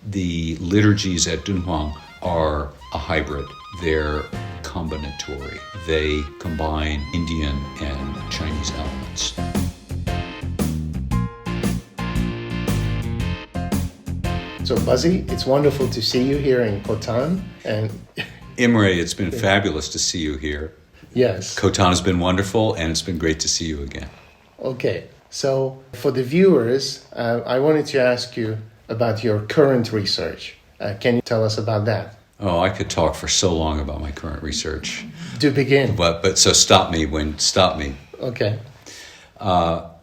the liturgies at Dunhuang are a hybrid. They're combinatory. They combine Indian and Chinese elements. So, Buzzy, it's wonderful to see you here in Khotan. And Imre, it's been fabulous to see you here. Yes. Khotan has been wonderful, and it's been great to see you again. Okay. So, for the viewers, I wanted to ask you about your current research. Can you tell us about that? Oh, I could talk for so long about my current research. To begin. But so stop me. Okay.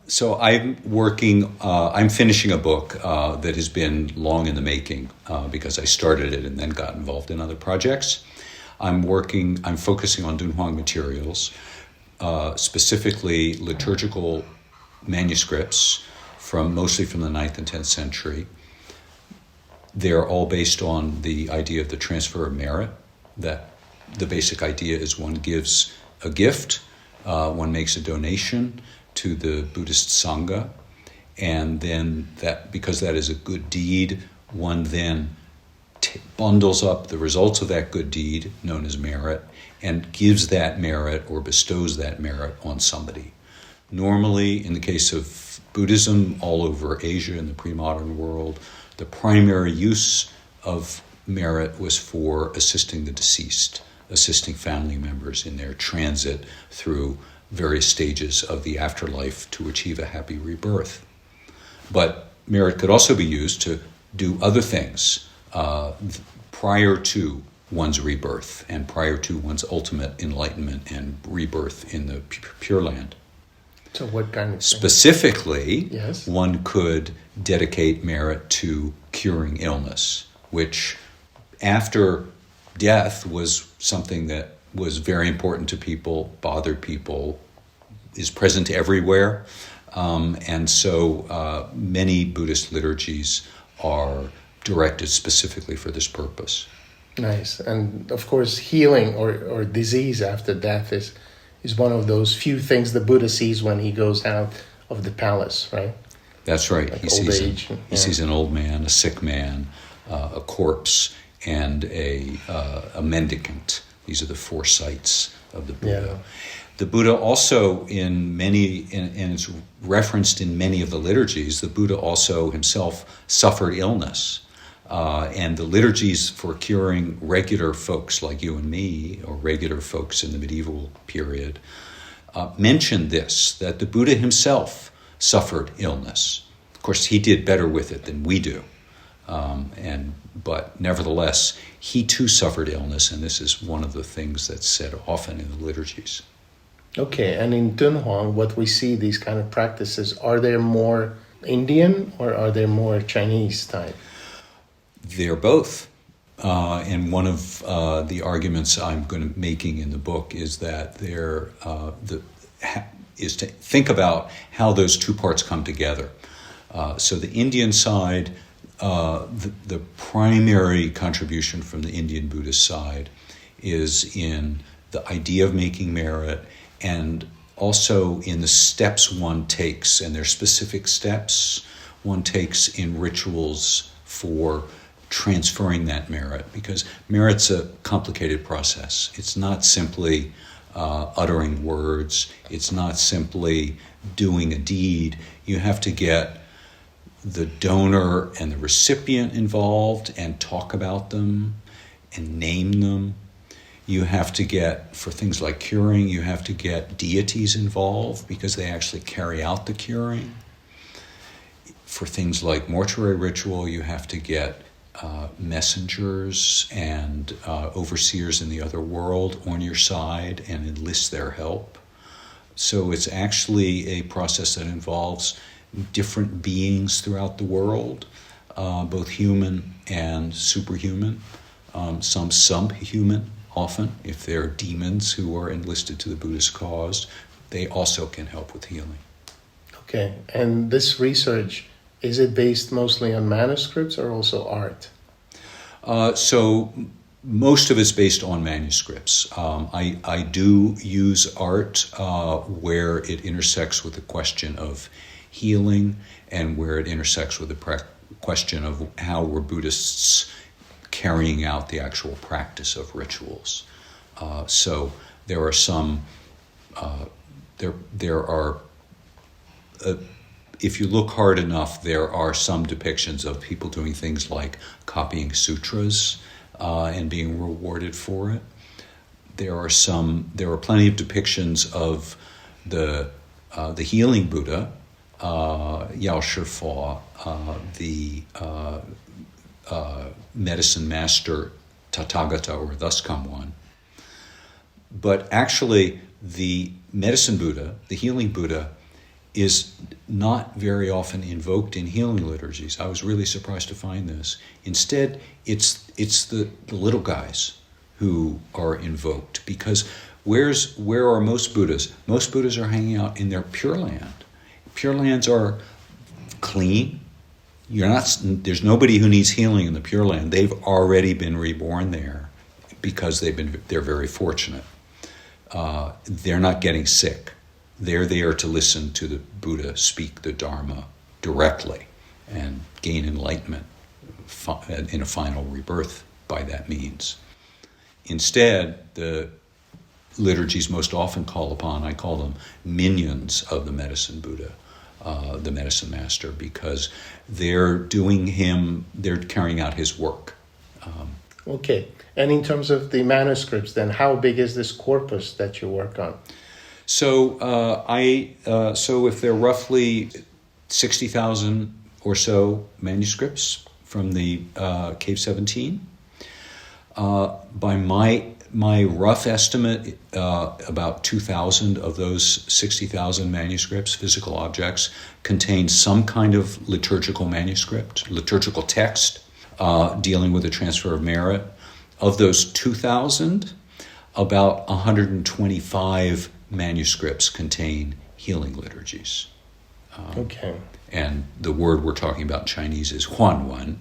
So I'm finishing a book that has been long in the making because I started it and then got involved in other projects. I'm focusing on Dunhuang materials, specifically liturgical manuscripts mostly from the 9th and 10th century. They're all based on the idea of the transfer of merit, that the basic idea is one gives a gift, one makes a donation to the Buddhist Sangha, and then because that is a good deed, one then bundles up the results of that good deed, known as merit, and gives that merit or bestows that merit on somebody. Normally, in the case of Buddhism all over Asia and the pre-modern world, the primary use of merit was for assisting the deceased, assisting family members in their transit through various stages of the afterlife to achieve a happy rebirth. But merit could also be used to do other things prior to one's rebirth and prior to one's ultimate enlightenment and rebirth in the Pure Land. So what kind of thing? Specifically, yes, one could dedicate merit to curing illness, which after death was something that was very important to people, bothered people, is present everywhere. And so many Buddhist liturgies are directed specifically for this purpose. Nice. And of course, healing or disease after death is one of those few things the Buddha sees when he goes out of the palace, right? That's right. Like He sees an old man, a sick man, a corpse, and a mendicant. These are the 4 sights of the Buddha. Yeah. The Buddha also, and it's referenced in many of the liturgies, the Buddha also himself suffered illness. And the liturgies for curing regular folks like you and me, or regular folks in the medieval period, mention this, that the Buddha himself suffered illness. Of course, he did better with it than we do. But nevertheless, he too suffered illness, and this is one of the things that's said often in the liturgies. Okay, and in Dunhuang, what we see, these kind of practices, are they more Indian or are they more Chinese type? They're both. And one of the arguments I'm making in the book is that is to think about how those two parts come together. So the Indian side, the primary contribution from the Indian Buddhist side is in the idea of making merit and also in the steps one takes, and there's specific steps one takes in rituals for transferring that merit, because merit's a complicated process. It's not simply uttering words. It's not simply doing a deed. You have to get the donor and the recipient involved and talk about them and name them. You have to get, for things like curing, you have to get deities involved because they actually carry out the curing. For things like mortuary ritual, you have to get messengers and overseers in the other world on your side and enlist their help. So it's actually a process that involves different beings throughout the world, both human and superhuman, some subhuman often. If they're demons who are enlisted to the Buddhist cause, they also can help with healing. Okay, and this research, is it based mostly on manuscripts or also art? So most of it's based on manuscripts. I do use art where it intersects with the question of healing and where it intersects with the question of how were Buddhists carrying out the actual practice of rituals. So there are some, if you look hard enough, there are some depictions of people doing things like copying sutras and being rewarded for it. There are plenty of depictions of the healing Buddha, Yaoshifo, the medicine master Tathagata, or thus come one. But actually, the medicine Buddha, the healing Buddha, is not very often invoked in healing liturgies. I was really surprised to find this. Instead, it's the little guys who are invoked, because where are most Buddhas? Most Buddhas are hanging out in their Pure Land. Pure Lands are clean. There's nobody who needs healing in the Pure Land. They've already been reborn there because they're very fortunate. They're not getting sick. They're there to listen to the Buddha speak the Dharma directly and gain enlightenment in a final rebirth by that means. Instead, the liturgies most often I call them minions of the medicine Buddha, the medicine master, because they're carrying out his work. Okay. And in terms of the manuscripts, then, how big is this corpus that you work on? So if there are roughly 60,000 or so manuscripts from the Cave 17, by my rough estimate, about 2,000 of those 60,000 manuscripts, physical objects, contain some kind of liturgical manuscript, liturgical text, dealing with the transfer of merit. Of those 2,000, about 125 manuscripts contain healing liturgies. Okay. And the word we're talking about in Chinese is huanwen.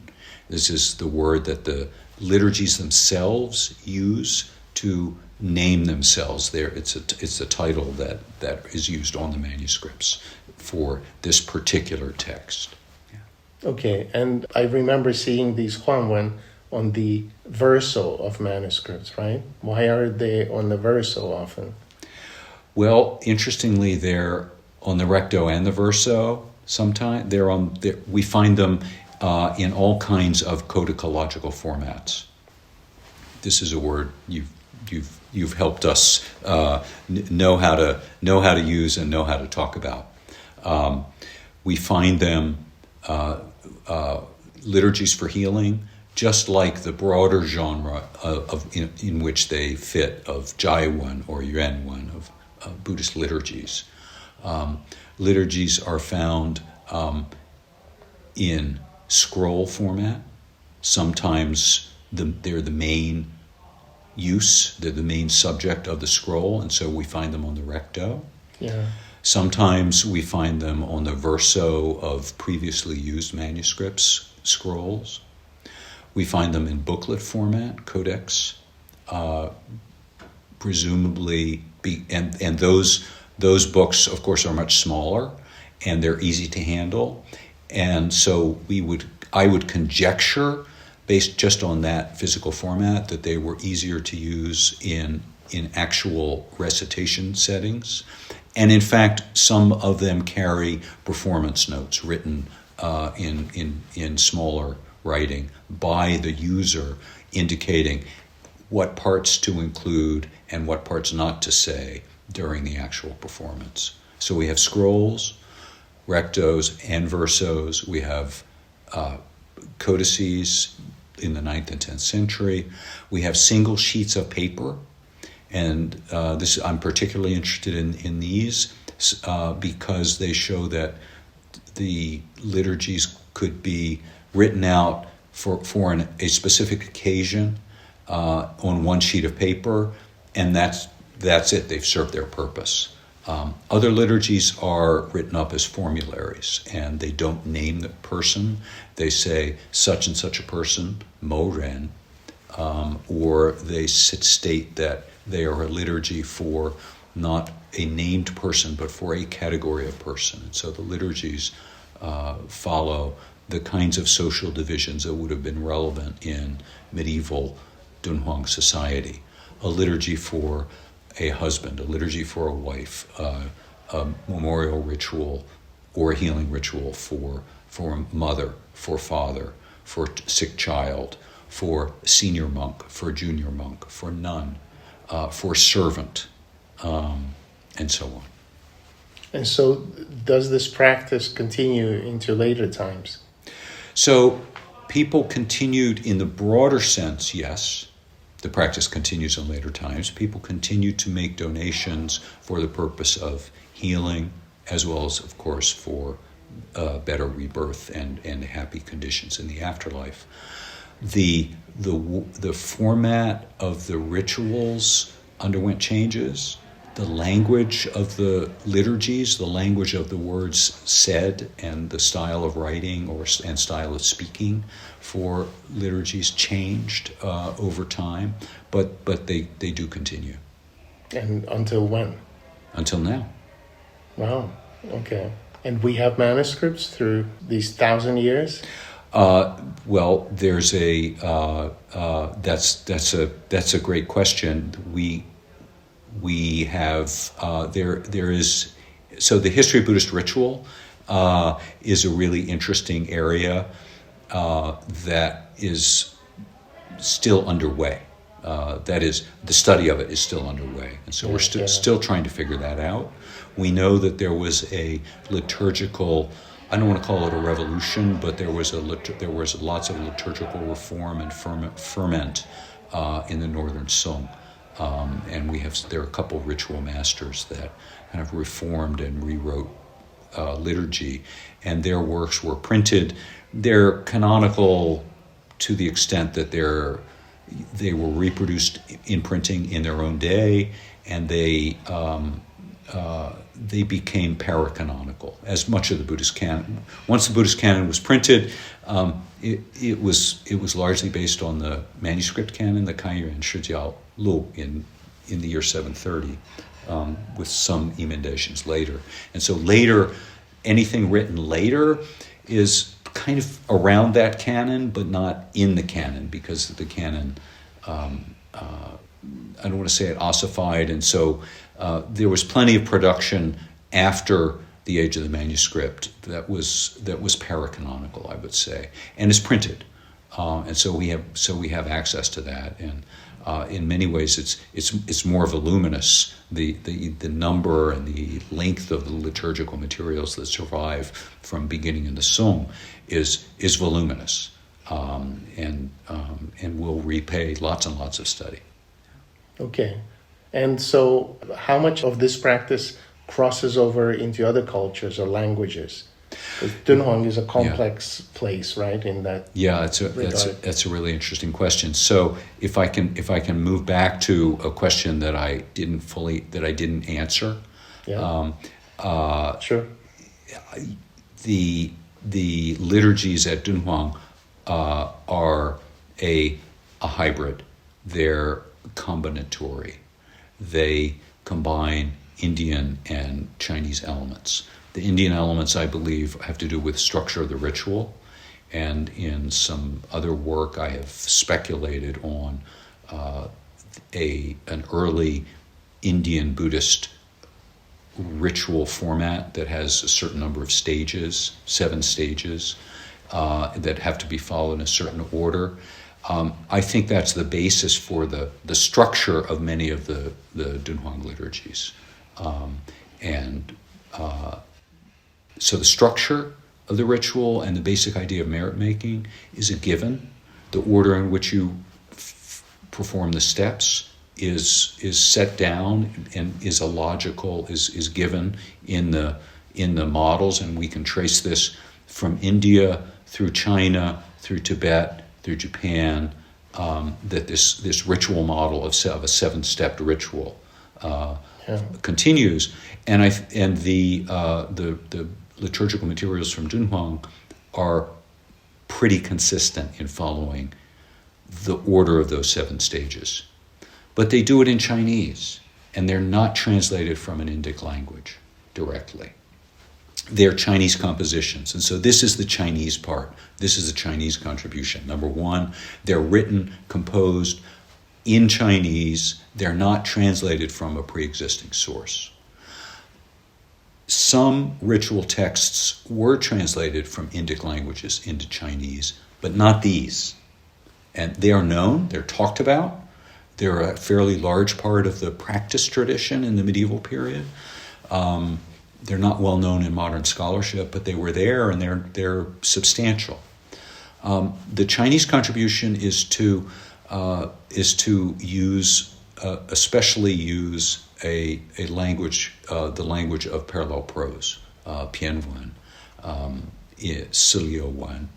This is the word that the liturgies themselves use to name themselves. It's a title that is used on the manuscripts for this particular text. Yeah. Okay, and I remember seeing these huanwen on the verso of manuscripts, right? Why are they on the verso often? Well, interestingly, they're on the recto and the verso. Sometimes we find them in all kinds of codicological formats. This is a word you've helped us know how to use and know how to talk about. We find them liturgies for healing, just like the broader genre in which they fit of Jaiwan or Yuanwen of Buddhist liturgies. Liturgies are found in scroll format. Sometimes they're the main use, they're the main subject of the scroll, and so we find them on the recto. Yeah. Sometimes we find them on the verso of previously used manuscripts, scrolls. We find them in booklet format, codex, presumably, and those books, of course, are much smaller, and they're easy to handle. And so I would conjecture, based just on that physical format, that they were easier to use in actual recitation settings. And in fact, some of them carry performance notes written in smaller writing by the user, indicating what parts to include and what parts not to say during the actual performance. So we have scrolls, rectos, and versos. We have codices in the 9th and 10th century. We have single sheets of paper, and I'm particularly interested in these because they show that the liturgies could be written out for a specific occasion on one sheet of paper, and that's it. They've served their purpose. Other liturgies are written up as formularies, and they don't name the person. They say such and such a person, Mo Ren, or they state that they are a liturgy for not a named person, but for a category of person. And so the liturgies follow the kinds of social divisions that would have been relevant in medieval Dunhuang society. A liturgy for a husband, a liturgy for a wife, a memorial ritual or a healing ritual for mother, for father, for sick child, for senior monk, for junior monk, for nun, for servant, and so on. And so does this practice continue into later times? So people continued in the broader sense, yes. The practice continues in later times. People continue to make donations for the purpose of healing, as well as, of course, for better rebirth and happy conditions in the afterlife. The format of the rituals underwent changes. The language of the liturgies, the language of the words said, and the style of writing and style of speaking for liturgies changed over time, but they do continue. And until when? Until now. Wow. Okay. And we have manuscripts through these 1,000 years? Well, there's that's a great question. We have there is, so the history of Buddhist ritual is a really interesting area that is still underway. That is, the study of it is still underway, and so we're still trying to figure that out. We know that there was a liturgical, I don't want to call it a revolution, but there was lots of liturgical reform and ferment in the northern Song. And there are a couple of ritual masters that kind of reformed and rewrote liturgy, and their works were printed. They're canonical to the extent that they were reproduced in printing in their own day, and they became paracanonical, as much of the Buddhist canon. Once the Buddhist canon was printed, it was largely based on the manuscript canon, the Kaiyu and Shijiao Lu in the year 730, with some emendations later. And so later, anything written later is kind of around that canon, but not in the canon, because the canon, I don't want to say it ossified, and so there was plenty of production after the age of the manuscript that was paracanonical, I would say, and is printed, and so we have access to that, and in many ways it's more voluminous. The number and the length of the liturgical materials that survive from beginning in the Song is voluminous, and will repay lots and lots of study. Okay. And so how much of this practice crosses over into other cultures or languages? Because Dunhuang is a complex place, right? In that that's a really interesting question. So if I can move back to a question that I didn't answer. Yeah. Sure. The liturgies at Dunhuang are a hybrid. They're combinatory. They combine Indian and Chinese elements. The Indian elements, I believe, have to do with structure of the ritual, and in some other work I have speculated on an early Indian Buddhist ritual format that has a certain number of stages, 7 stages, that have to be followed in a certain order. I think that's the basis for the structure of many of the Dunhuang liturgies. So the structure of the ritual and the basic idea of merit making is a given. The order in which you perform the steps is set down and is given in the models, and we can trace this from India through China, through Tibet, through Japan, that this ritual model of a 7-stepped ritual continues, and the liturgical materials from Dunhuang are pretty consistent in following the order of those 7 stages, but they do it in Chinese, and they're not translated from an Indic language directly. they're Chinese compositions. And so this is the Chinese part. This is the Chinese contribution. Number one, they're written, composed in Chinese. They're not translated from a pre-existing source. Some ritual texts were translated from Indic languages into Chinese, but not these. And they are known, they're talked about. They're a fairly large part of the practice tradition in the medieval period. They're not well known in modern scholarship, but they were there, and they're substantial. The Chinese contribution is to use, especially use a language, the language of parallel prose, Pianwen, Siliowan,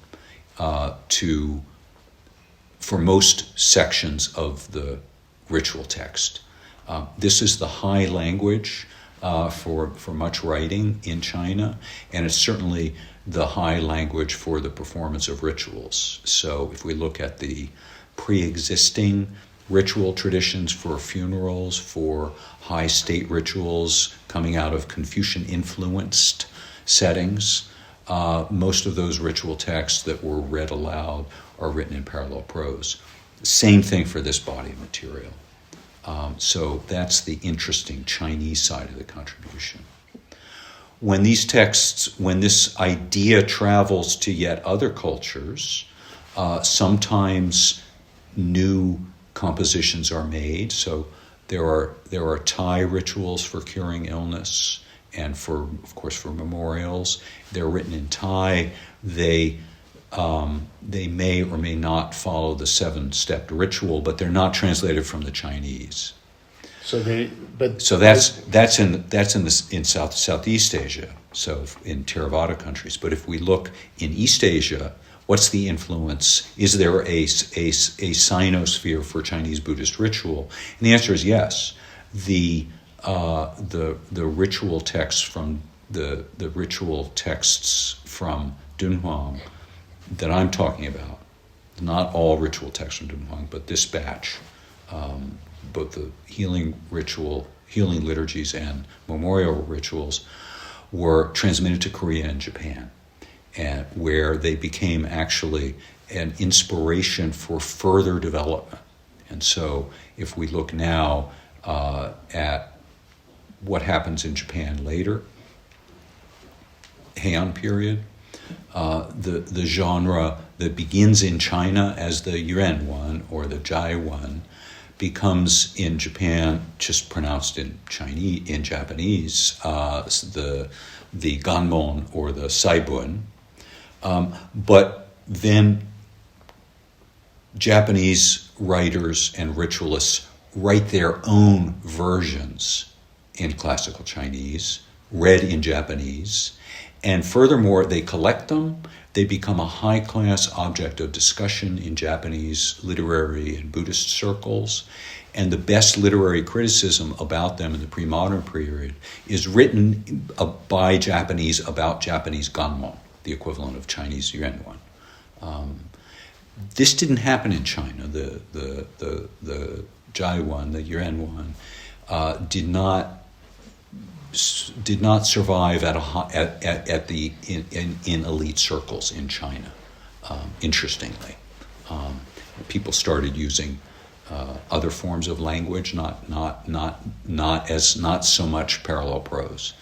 for most sections of the ritual text. This is the high language for much writing in China, and it's certainly the high language for the performance of rituals. So if we look at the pre-existing ritual traditions for funerals, for high state rituals coming out of Confucian-influenced settings, most of those ritual texts that were read aloud are written in parallel prose. Same thing for this body of material. So that's the interesting Chinese side of the contribution. When these texts, when this idea travels to yet other cultures, sometimes new compositions are made. So there are Thai rituals for curing illness, and of course for memorials. They're written in Thai. They may or may not follow the 7-stepped ritual, but they're not translated from the Chinese. So that's in Southeast Asia. So in Theravada countries. But if we look in East Asia, what's the influence? Is there a sinosphere for Chinese Buddhist ritual? And the answer is yes. The ritual texts from the ritual texts from Dunhuang that I'm talking about, not all ritual texts from Dunhuang, but this batch, both the healing liturgies and memorial rituals, were transmitted to Korea and Japan, and where they became actually an inspiration for further development. And so if we look now at what happens in Japan later, Heian period, the genre that begins in China as the Yuan one or the Jai one becomes in Japan just pronounced in Japanese, the Ganmon or the Saibun. But then Japanese writers and ritualists write their own versions in classical Chinese, read in Japanese, and furthermore, they collect them. They become a high-class object of discussion in Japanese literary and Buddhist circles. And the best literary criticism about them in the pre-modern period is written by Japanese about Japanese Ganmon, the equivalent of Chinese Yuanwan. This didn't happen in China. The Jaiwan, the Yuanwan, did not survive in elite circles in China. Interestingly, people started using other forms of language, not so much parallel prose,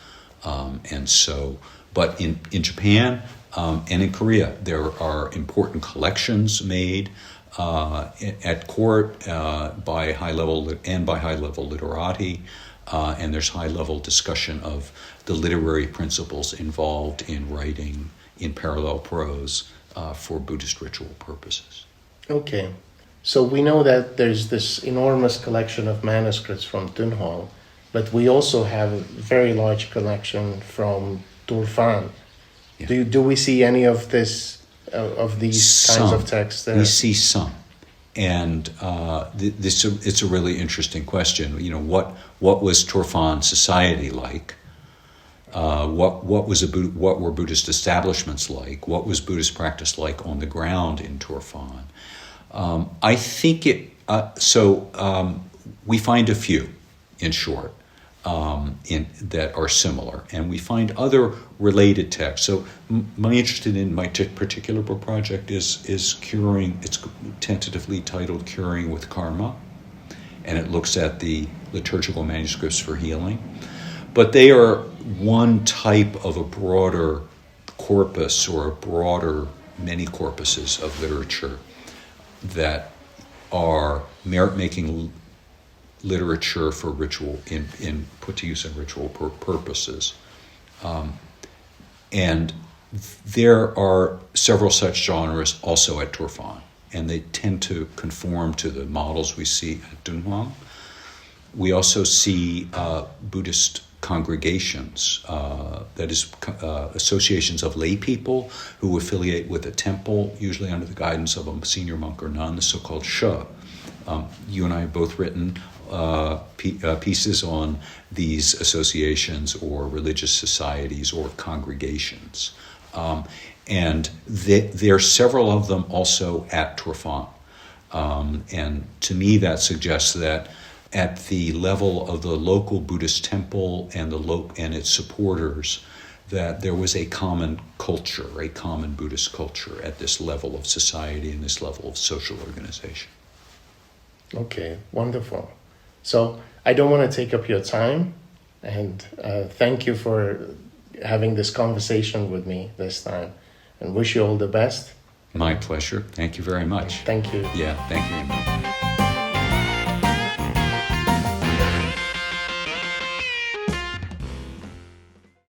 and so. But in Japan and in Korea, there are important collections made at court by high-level literati. And there's high-level discussion of the literary principles involved in writing in parallel prose for Buddhist ritual purposes. Okay. So we know that there's this enormous collection of manuscripts from Dunhuang, but we also have a very large collection from Turfan. Yeah. Do we see any of these kinds of texts there? We see some. And it's a really interesting question. You know, what was Turfan society like? What were Buddhist establishments like? What was Buddhist practice like on the ground in Turfan? I think we find a few, in short. that are similar, and we find other related texts. So my interest in my particular book project is curing. It's tentatively titled "Curing with Karma," and it looks at the liturgical manuscripts for healing. But they are one type of a broader corpus, or a broader many corpuses of literature that are merit-making literature for ritual, in put to use in ritual purposes. And there are several such genres also at Turfan, and they tend to conform to the models we see at Dunhuang. We also see Buddhist congregations, that is, associations of lay people who affiliate with a temple, usually under the guidance of a senior monk or nun, the so-called she. You and I have both written pieces on these associations or religious societies or congregations. And there are several of them also at Turfan. And to me that suggests that at the level of the local Buddhist temple and and its supporters, that there was a common culture, a common Buddhist culture at this level of society and this level of social organization. Okay, wonderful. So I don't want to take up your time, and thank you for having this conversation with me this time, and wish you all the best. My pleasure. Thank you very much. Thank you. Yeah, thank you.